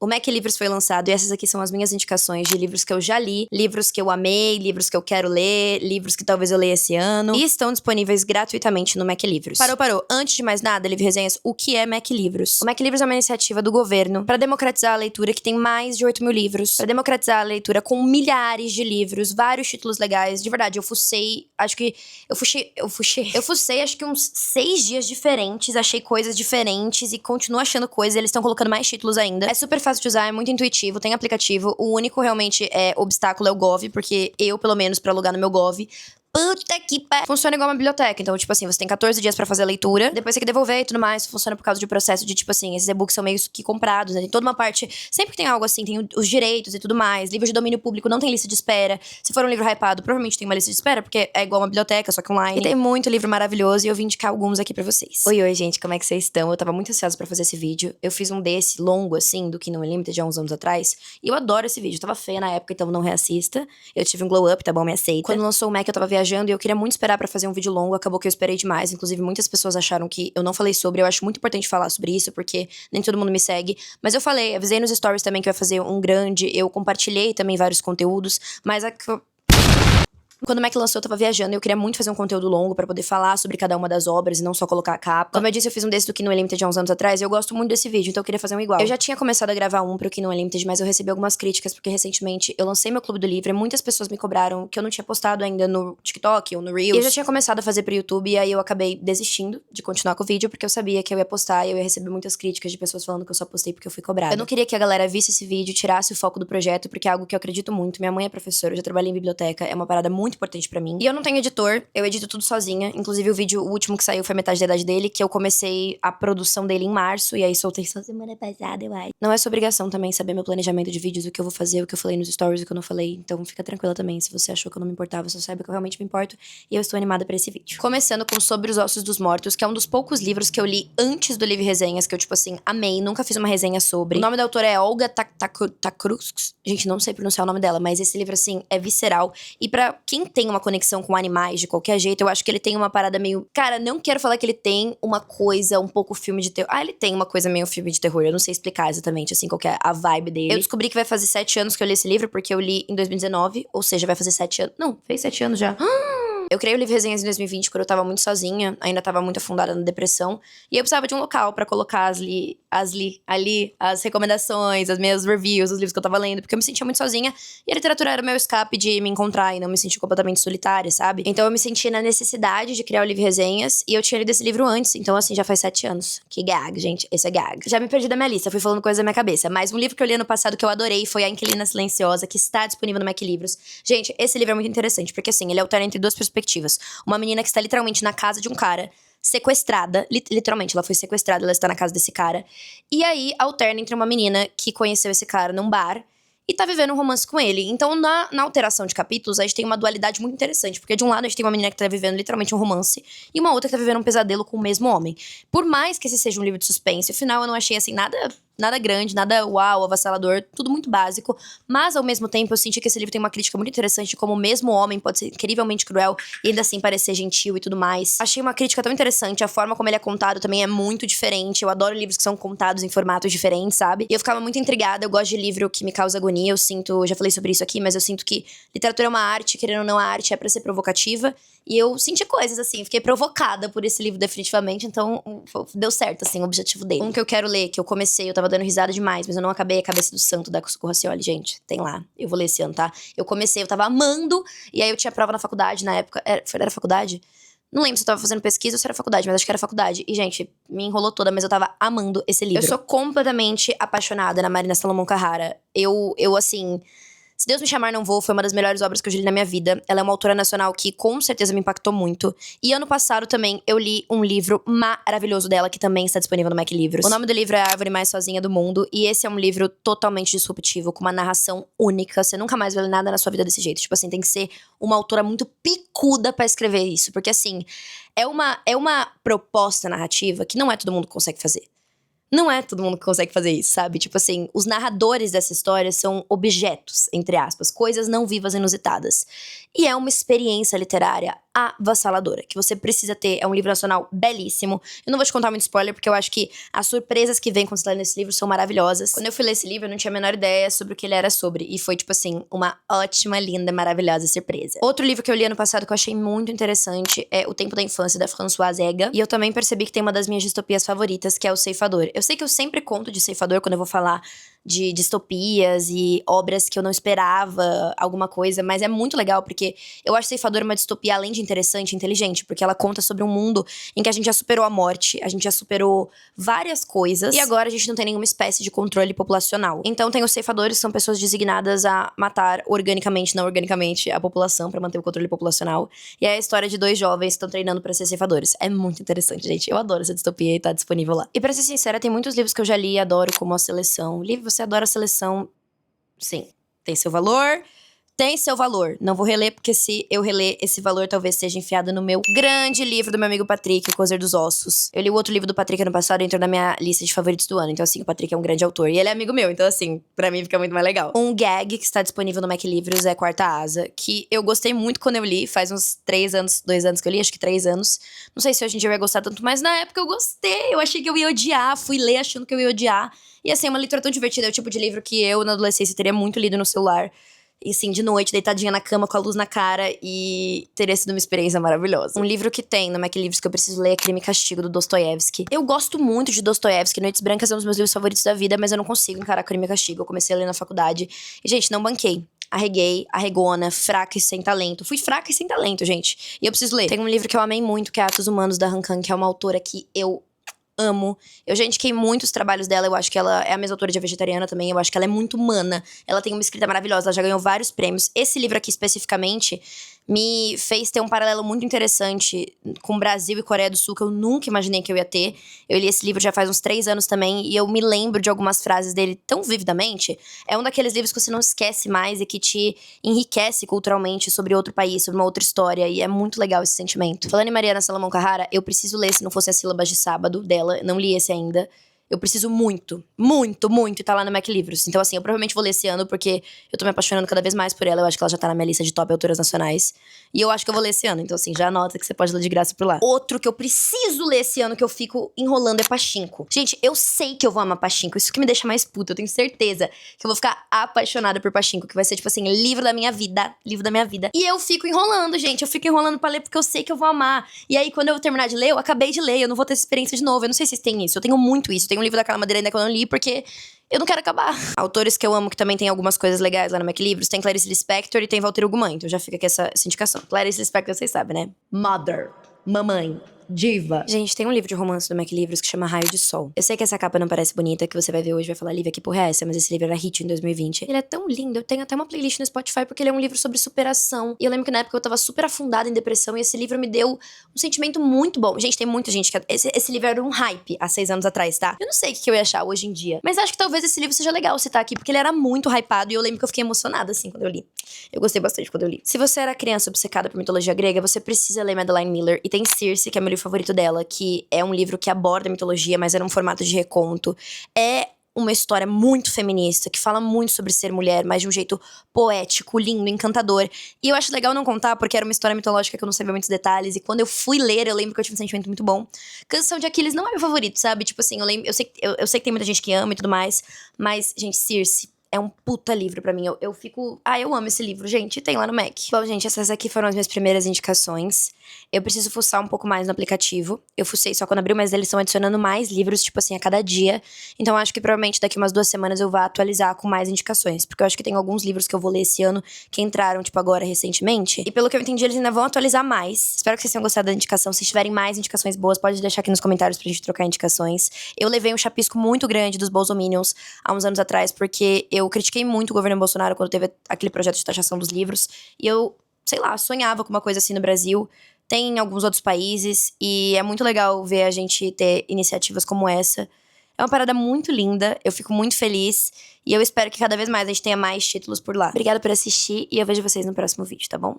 O Mac Livros foi lançado e essas aqui são as minhas indicações de livros que eu já li, livros que eu amei, livros que eu quero ler, livros que talvez eu leia esse ano. E estão disponíveis gratuitamente no Mac Livros. Parou. Antes de mais nada, Livre Resenhas, o que é Mac Livros? O Mac Livros é uma iniciativa do governo para democratizar a leitura, que tem mais de 8 mil livros. Para democratizar a leitura com milhares de livros, vários títulos legais. De verdade, eu fucei acho que uns 6 dias diferentes, achei coisas diferentes e continuo achando coisas, eles estão colocando mais títulos ainda. É super fácil de usar, é muito intuitivo, tem aplicativo. O único realmente obstáculo é o Gov, porque eu, pelo menos, pra logar no meu Gov, puta que pariu. Funciona igual uma biblioteca. Então, tipo assim, você tem 14 dias pra fazer a leitura. Depois você tem que devolver e tudo mais. Funciona por causa de processo de, tipo assim, esses e-books são meio que comprados, né? Tem toda uma parte. Sempre que tem algo assim, tem os direitos e tudo mais. Livros de domínio público não tem lista de espera. Se for um livro hypado, provavelmente tem uma lista de espera, porque é igual uma biblioteca, só que online. E tem muito livro maravilhoso e eu vim indicar alguns aqui pra vocês. Oi, gente, como é que vocês estão? Eu tava muito ansiosa pra fazer esse vídeo. Eu fiz um desse longo, assim, do Kindle Unlimited há uns anos atrás. E eu adoro esse vídeo. Eu tava feia na época, então não reassista. Eu tive um glow up, tá bom? Me aceita. Quando lançou o Mac, eu tava viajando e eu queria muito esperar pra fazer um vídeo longo, acabou que eu esperei demais. Inclusive, muitas pessoas acharam que eu não falei sobre. Eu acho muito importante falar sobre isso, porque nem todo mundo me segue. Mas eu falei, avisei nos stories também que eu ia fazer um grande. Eu compartilhei também vários conteúdos, mas quando o Mac lançou, eu tava viajando e eu queria muito fazer um conteúdo longo pra poder falar sobre cada uma das obras e não só colocar a capa. Como eu disse, eu fiz um desse do Kindle Unlimited há uns anos atrás e eu gosto muito desse vídeo, então eu queria fazer um igual. Eu já tinha começado a gravar um pro Kindle Unlimited, mas eu recebi algumas críticas porque recentemente eu lancei meu Clube do Livro e muitas pessoas me cobraram que eu não tinha postado ainda no TikTok ou no Reels. E eu já tinha começado a fazer pro YouTube e aí eu acabei desistindo de continuar com o vídeo porque eu sabia que eu ia postar e eu ia receber muitas críticas de pessoas falando que eu só postei porque eu fui cobrada. Eu não queria que a galera visse esse vídeo, tirasse o foco do projeto, porque é algo que eu acredito muito. Minha mãe é professora, eu já trabalhei em biblioteca, é uma parada muito importante pra mim. E eu não tenho editor, eu edito tudo sozinha. Inclusive, o último que saiu foi metade da idade dele, que eu comecei a produção dele em março, e aí soltei só semana passada, eu acho. Não é sua obrigação também saber meu planejamento de vídeos, o que eu vou fazer, o que eu falei nos stories, o que eu não falei. Então fica tranquila também, se você achou que eu não me importava, só saiba que eu realmente me importo, e eu estou animada pra esse vídeo. Começando com Sobre os Ossos dos Mortos, que é um dos poucos livros que eu li antes do Livre Resenhas, que eu, tipo assim, amei, nunca fiz uma resenha sobre. O nome da autora é Olga Takrux. Gente, não sei pronunciar o nome dela, mas esse livro, assim, é visceral. E pra quem tem uma conexão com animais de qualquer jeito, eu acho que ele tem uma parada meio... Cara, não quero falar que ele tem uma coisa um pouco filme de terror. Ah, ele tem uma coisa meio filme de terror. Eu não sei explicar exatamente, assim, qual que é a vibe dele. Eu descobri que vai fazer 7 anos que eu li esse livro, porque eu li em 2019, ou seja, vai fazer 7 anos... Não, fez 7 anos já. Eu criei o Livre Resenhas em 2020, quando eu tava muito sozinha, ainda tava muito afundada na depressão. E eu precisava de um local pra colocar as recomendações, as minhas reviews, os livros que eu tava lendo, porque eu me sentia muito sozinha. E a literatura era o meu escape de me encontrar e não me sentir completamente solitária, sabe? Então eu me senti na necessidade de criar o Livre Resenhas, e eu tinha lido esse livro antes, então assim, já faz 7 anos. Que gag, gente, esse é gag. Já me perdi da minha lista, fui falando coisas da minha cabeça. Mas um livro que eu li ano passado que eu adorei foi A Inquilina Silenciosa, que está disponível no Mac Livros. Gente, esse livro é muito interessante, porque assim, ele alterna entre duas perspectivas. Uma menina que está literalmente na casa de um cara, sequestrada, literalmente, ela foi sequestrada, ela está na casa desse cara. E aí, alterna entre uma menina que conheceu esse cara num bar e tá vivendo um romance com ele. Então, na alteração de capítulos, a gente tem uma dualidade muito interessante. Porque de um lado, a gente tem uma menina que tá vivendo literalmente um romance e uma outra que tá vivendo um pesadelo com o mesmo homem. Por mais que esse seja um livro de suspense, afinal, eu não achei, assim, nada grande, nada uau, avassalador, tudo muito básico. Mas, ao mesmo tempo, eu senti que esse livro tem uma crítica muito interessante de como o mesmo homem pode ser incrivelmente cruel e ainda assim parecer gentil e tudo mais. Achei uma crítica tão interessante, a forma como ele é contado também é muito diferente. Eu adoro livros que são contados em formatos diferentes, sabe? E eu ficava muito intrigada, eu gosto de livro que me causa agonia, eu já falei sobre isso aqui, mas eu sinto que literatura é uma arte, querendo ou não, a arte é pra ser provocativa. E eu senti coisas, assim, fiquei provocada por esse livro definitivamente, então deu certo, assim, o objetivo dele. Um que eu quero ler, que eu comecei, eu tava dando risada demais, mas eu não acabei, A Cabeça do Santo, da Socorro Racioli, gente, tem lá, eu vou ler esse ano, tá? Eu comecei, eu tava amando, e aí eu tinha prova na faculdade na época, era faculdade? Não lembro se eu tava fazendo pesquisa ou se era faculdade, mas acho que era faculdade. E, gente, me enrolou toda, mas eu tava amando esse livro. Eu sou completamente apaixonada na Marina Salomão Carrara. Eu assim... Se Deus Me Chamar Não Vou foi uma das melhores obras que eu já li na minha vida. Ela é uma autora nacional que com certeza me impactou muito. E ano passado também eu li um livro maravilhoso dela, que também está disponível no Mac Livros. O nome do livro é A Árvore Mais Sozinha do Mundo. E esse é um livro totalmente disruptivo, com uma narração única. Você nunca mais vai ler nada na sua vida desse jeito. Tipo assim, tem que ser uma autora muito picuda pra escrever isso. Porque assim, é uma proposta narrativa que não é todo mundo que consegue fazer. Não é todo mundo que consegue fazer isso, sabe? Tipo assim, os narradores dessa história são objetos, entre aspas, coisas não vivas inusitadas. E é uma experiência literária avassaladora, que você precisa ter. É um livro nacional belíssimo. Eu não vou te contar muito spoiler, porque eu acho que as surpresas que vêm quando você lê nesse livro são maravilhosas. Quando eu fui ler esse livro, eu não tinha a menor ideia sobre o que ele era sobre. E foi, tipo assim, uma ótima, linda, maravilhosa surpresa. Outro livro que eu li ano passado que eu achei muito interessante é O Tempo da Infância, da Françoise Ega. E eu também percebi que tem uma das minhas distopias favoritas, que é O Ceifador. Eu sei que eu sempre conto de Ceifador quando eu vou falar de distopias e obras que eu não esperava alguma coisa, mas é muito legal porque eu acho Ceifador uma distopia além de interessante e inteligente, porque ela conta sobre um mundo em que a gente já superou a morte, a gente já superou várias coisas e agora a gente não tem nenhuma espécie de controle populacional. Então tem os ceifadores, que são pessoas designadas a matar organicamente, não organicamente, a população pra manter o controle populacional. E é a história de dois jovens que estão treinando pra ser ceifadores. É muito interessante, gente. Eu adoro essa distopia e tá disponível lá. E pra ser sincera, tem muitos livros que eu já li e adoro, como A Seleção. Livro, você adora A Seleção? Sim. Tem seu valor. Tem seu valor. Não vou reler, porque se eu reler, esse valor talvez seja enfiado no meu grande livro do meu amigo Patrick, O Cozer dos Ossos. Eu li o outro livro do Patrick ano passado e entrou na minha lista de favoritos do ano. Então, assim, o Patrick é um grande autor. E ele é amigo meu, então, assim, pra mim fica muito mais legal. Um gag que está disponível no Mac Livros é Quarta Asa, que eu gostei muito quando eu li. Faz uns 3 anos, 2 anos que eu li, acho que 3 anos. Não sei se hoje em dia eu ia gostar tanto, mas na época eu gostei. Eu achei que eu ia odiar. Fui ler achando que eu ia odiar. E, assim, é uma leitura tão divertida. É o tipo de livro que eu, na adolescência, teria muito lido no celular. E sim, de noite, deitadinha na cama com a luz na cara, e teria sido uma experiência maravilhosa. Um livro que tem no Mac Livros que eu preciso ler é Crime e Castigo, do Dostoiévski. Eu gosto muito de Dostoiévski, Noites Brancas é um dos meus livros favoritos da vida, mas eu não consigo encarar Crime e Castigo. Eu comecei a ler na faculdade e, gente, não banquei. Arreguei, arregona, fraca e sem talento. Fui fraca e sem talento, gente. E eu preciso ler. Tem um livro que eu amei muito, que é Atos Humanos, da Han Kang, que é uma autora que eu amo. Eu já indiquei muitos trabalhos dela, eu acho que ela é a mesma autora de A Vegetariana também, eu acho que ela é muito humana, ela tem uma escrita maravilhosa, ela já ganhou vários prêmios. Esse livro aqui, especificamente, me fez ter um paralelo muito interessante com Brasil e Coreia do Sul, que eu nunca imaginei que eu ia ter. Eu li esse livro já faz uns 3 anos também, e eu me lembro de algumas frases dele tão vividamente. É um daqueles livros que você não esquece mais e que te enriquece culturalmente sobre outro país, sobre uma outra história, e é muito legal esse sentimento. Falando em Mariana Salomão Carrara, eu preciso ler Se Não Fosse as Sílabas de Sábado, dela. Não li esse ainda. Eu preciso muito, muito, muito, e tá lá no Mac Livros. Então, assim, eu provavelmente vou ler esse ano, porque eu tô me apaixonando cada vez mais por ela. Eu acho que ela já tá na minha lista de top autoras nacionais. E eu acho que eu vou ler esse ano. Então, assim, já anota que você pode ler de graça por lá. Outro que eu preciso ler esse ano, que eu fico enrolando, é Pachinko. Gente, eu sei que eu vou amar Pachinko. Isso que me deixa mais puta. Eu tenho certeza que eu vou ficar apaixonada por Pachinko. Que vai ser, tipo assim, livro da minha vida. Livro da minha vida. E eu fico enrolando, gente. Eu fico enrolando pra ler porque eu sei que eu vou amar. E aí, quando eu terminar de ler, eu acabei de ler. Eu não vou ter essa experiência de novo. Eu não sei se vocês têm isso. Eu tenho muito isso. Eu tenho um livro da Carla Madeira ainda que eu não li, porque eu não quero acabar. Autores que eu amo, que também tem algumas coisas legais lá no Mac Livros, tem Clarice Lispector e tem Walter Hugo Mãe. Então já fica aqui essa indicação. Clarice Lispector, vocês sabem, né? Mother. Mamãe. Diva. Gente, tem um livro de romance do Mac Livros que chama Raio de Sol. Eu sei que essa capa não parece bonita, que você vai ver hoje vai falar, Lívia, que porra é essa? Mas esse livro era hit em 2020. Ele é tão lindo, eu tenho até uma playlist no Spotify porque ele é um livro sobre superação. E eu lembro que na época eu tava super afundada em depressão e esse livro me deu um sentimento muito bom. Gente, tem muita gente que... Esse livro era um hype há 6 anos atrás, tá? Eu não sei o que eu ia achar hoje em dia. Mas acho que talvez esse livro seja legal citar aqui, porque ele era muito hypado e eu lembro que eu fiquei emocionada, assim, quando eu li. Eu gostei bastante quando eu li. Se você era criança obcecada por mitologia grega, você precisa ler Madeline Miller. E tem Circe, que é meu livro favorito dela, que é um livro que aborda a mitologia, mas é num formato de reconto. É uma história muito feminista, que fala muito sobre ser mulher, mas de um jeito poético, lindo, encantador. E eu acho legal não contar, porque era uma história mitológica que eu não sabia muitos detalhes. E quando eu fui ler, eu lembro que eu tive um sentimento muito bom. Canção de Aquiles não é meu favorito, sabe? Tipo assim, eu sei que tem muita gente que ama e tudo mais. Mas, gente, Circe é um puta livro pra mim. Eu fico... eu amo esse livro, gente. Tem lá no Mac. Bom, gente, essas aqui foram as minhas primeiras indicações. Eu preciso fuçar um pouco mais no aplicativo. Eu fucei só quando abriu, mas eles estão adicionando mais livros, tipo assim, a cada dia. Então, acho que provavelmente daqui umas 2 semanas eu vou atualizar com mais indicações. Porque eu acho que tem alguns livros que eu vou ler esse ano que entraram, tipo, agora, recentemente. E pelo que eu entendi, eles ainda vão atualizar mais. Espero que vocês tenham gostado da indicação. Se tiverem mais indicações boas, pode deixar aqui nos comentários pra gente trocar indicações. Eu levei um chapisco muito grande dos Bolsominions há uns anos atrás, porque eu critiquei muito o governo Bolsonaro quando teve aquele projeto de taxação dos livros. E eu, sei lá, sonhava com uma coisa assim no Brasil. Tem em alguns outros países. E é muito legal ver a gente ter iniciativas como essa. É uma parada muito linda. Eu fico muito feliz. E eu espero que cada vez mais a gente tenha mais títulos por lá. Obrigada por assistir e eu vejo vocês no próximo vídeo, tá bom?